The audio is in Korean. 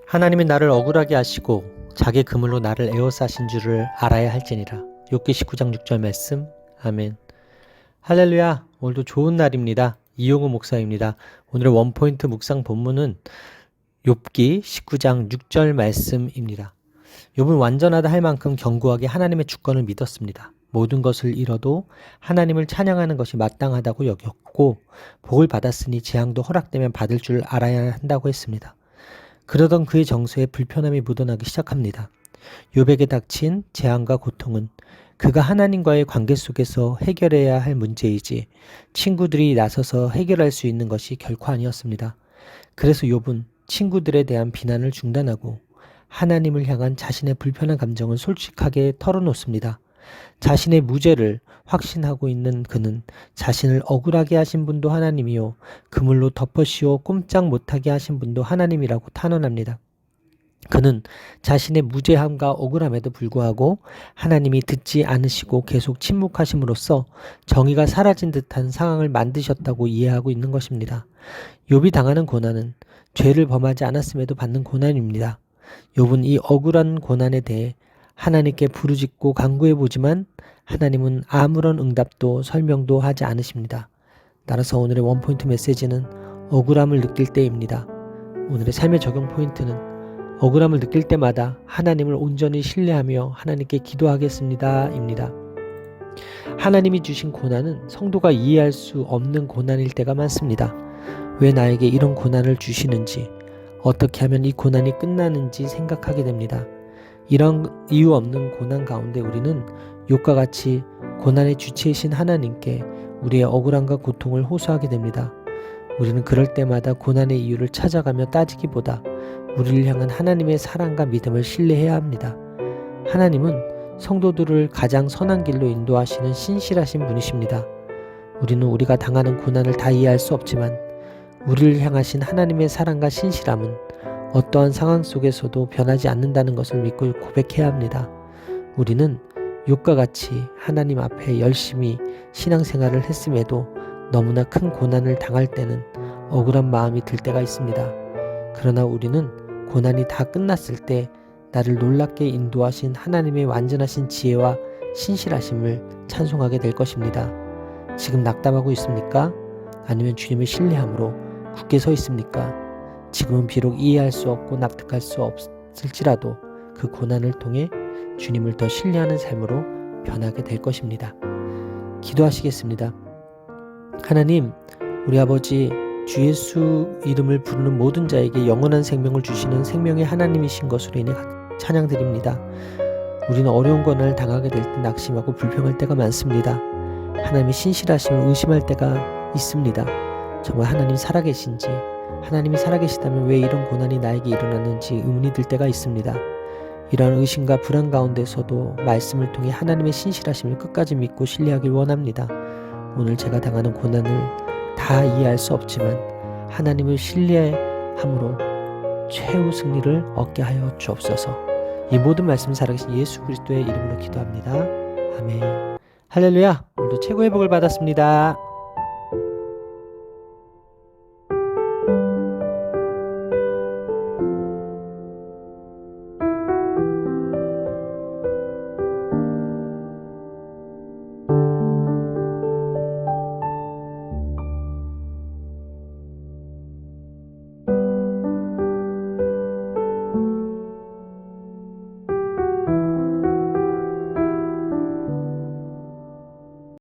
하나님이 나를 억울하게 하시고 자기 그물로 나를 에워싸신 줄을 알아야 할지니라. 욥기 19장 6절 말씀. 아멘. 할렐루야. 오늘도 좋은 날입니다. 이용우 목사입니다. 오늘의 원포인트 묵상 본문은 욥기 19장 6절 말씀입니다. 욥은 완전하다 할 만큼 견고하게 하나님의 주권을 믿었습니다. 모든 것을 잃어도 하나님을 찬양하는 것이 마땅하다고 여겼고, 복을 받았으니 재앙도 허락되면 받을 줄 알아야 한다고 했습니다. 그러던 그의 정서에 불편함이 묻어나기 시작합니다. 욥에게 닥친 재앙과 고통은 그가 하나님과의 관계 속에서 해결해야 할 문제이지 친구들이 나서서 해결할 수 있는 것이 결코 아니었습니다. 그래서 욥은 친구들에 대한 비난을 중단하고 하나님을 향한 자신의 불편한 감정을 솔직하게 털어놓습니다. 자신의 무죄를 확신하고 있는 그는 자신을 억울하게 하신 분도 하나님이요, 그물로 덮어씌워 꼼짝 못하게 하신 분도 하나님이라고 탄원합니다. 그는 자신의 무죄함과 억울함에도 불구하고 하나님이 듣지 않으시고 계속 침묵하심으로써 정의가 사라진 듯한 상황을 만드셨다고 이해하고 있는 것입니다. 욥이 당하는 고난은 죄를 범하지 않았음에도 받는 고난입니다. 욥은 이 억울한 고난에 대해 하나님께 부르짖고 간구해보지만 하나님은 아무런 응답도 설명도 하지 않으십니다. 따라서 오늘의 원포인트 메시지는 억울함을 느낄 때입니다. 오늘의 삶의 적용 포인트는 억울함을 느낄 때마다 하나님을 온전히 신뢰하며 하나님께 기도하겠습니다 입니다. 하나님이 주신 고난은 성도가 이해할 수 없는 고난일 때가 많습니다. 왜 나에게 이런 고난을 주시는지, 어떻게 하면 이 고난이 끝나는지 생각하게 됩니다. 이런 이유 없는 고난 가운데 우리는 욥과 같이 고난의 주체이신 하나님께 우리의 억울함과 고통을 호소하게 됩니다. 우리는 그럴 때마다 고난의 이유를 찾아가며 따지기보다 우리를 향한 하나님의 사랑과 믿음을 신뢰해야 합니다. 하나님은 성도들을 가장 선한 길로 인도하시는 신실하신 분이십니다. 우리는 우리가 당하는 고난을 다 이해할 수 없지만 우리를 향하신 하나님의 사랑과 신실함은 어떠한 상황 속에서도 변하지 않는다는 것을 믿고 고백해야 합니다. 우리는 욥과 같이 하나님 앞에 열심히 신앙생활을 했음에도 너무나 큰 고난을 당할 때는 억울한 마음이 들 때가 있습니다. 그러나 우리는 고난이 다 끝났을 때 나를 놀랍게 인도하신 하나님의 완전하신 지혜와 신실하심을 찬송하게 될 것입니다. 지금 낙담하고 있습니까? 아니면 주님을 신뢰함으로 굳게 서 있습니까? 지금은 비록 이해할 수 없고 납득할 수 없을지라도 그 고난을 통해 주님을 더 신뢰하는 삶으로 변하게 될 것입니다. 기도하시겠습니다. 하나님, 우리 아버지, 주 예수 이름을 부르는 모든 자에게 영원한 생명을 주시는 생명의 하나님이신 것으로 인해 찬양드립니다. 우리는 어려운 고난을 당하게 될 때 낙심하고 불평할 때가 많습니다. 하나님의 신실하심을 의심할 때가 있습니다. 정말 하나님 살아계신지, 하나님이 살아계시다면 왜 이런 고난이 나에게 일어났는지 의문이 들 때가 있습니다. 이러한 의심과 불안 가운데서도 말씀을 통해 하나님의 신실하심을 끝까지 믿고 신뢰하길 원합니다. 오늘 제가 당하는 고난을 다 이해할 수 없지만 하나님을 신뢰함으로 최후 승리를 얻게 하여 주옵소서. 이 모든 말씀 살아계신 예수 그리스도의 이름으로 기도합니다. 아멘. 할렐루야. 오늘도 최고의 복을 받았습니다.